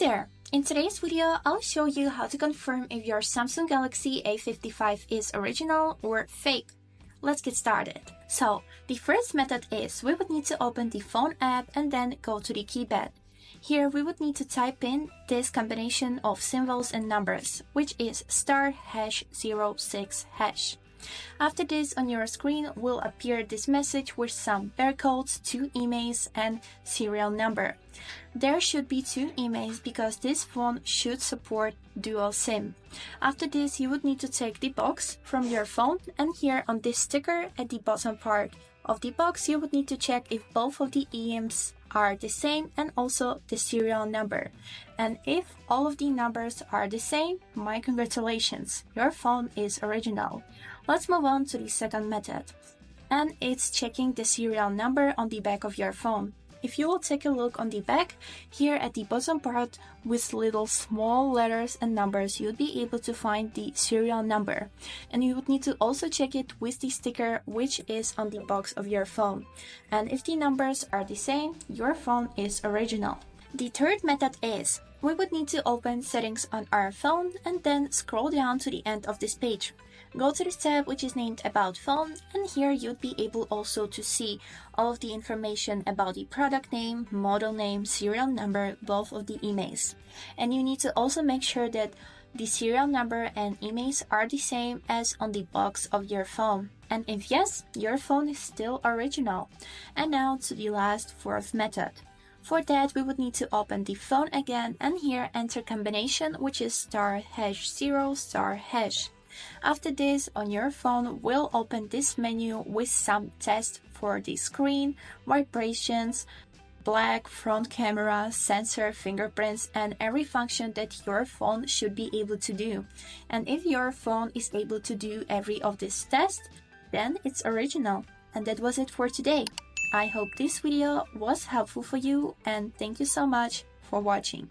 there! In today's video, I'll show you how to confirm if your Samsung Galaxy A55 is original or fake. Let's get started. So, the first method is we would need to open the phone app and then go to the keypad. Here we would need to type in this combination of symbols and numbers, which is *#06#. After this, on your screen will appear this message with some barcodes, 2 emails and serial number. There should be 2 emails because this phone should support dual SIM. After this, you would need to take the box from your phone, and here on this sticker at the bottom part of the box, you would need to check if both of the EMs are the same and also the serial number. And if all of the numbers are the same, my congratulations, your phone is original. Let's move on to the second method, and it's checking the serial number on the back of your phone. If you will take a look on the back, here at the bottom part with little small letters and numbers, you'll be able to find the serial number. And you would need to also check it with the sticker which is on the box of your phone. And if the numbers are the same, your phone is original. The third method is we would need to open settings on our phone and then scroll down to the end of this page. Go to this tab which is named About Phone, and here you'd be able also to see all of the information about the product name, model name, serial number, both of the emails. And you need to also make sure that the serial number and emails are the same as on the box of your phone. And if yes, your phone is still original. And now to the last, fourth method. For that, we would need to open the phone again and here enter combination which is *#0*#. After this, on your phone will open this menu with some tests for the screen, vibrations, black, front camera, sensor, fingerprints, and every function that your phone should be able to do. And if your phone is able to do every of these tests, then it's original. And that was it for today. I hope this video was helpful for you, and thank you so much for watching.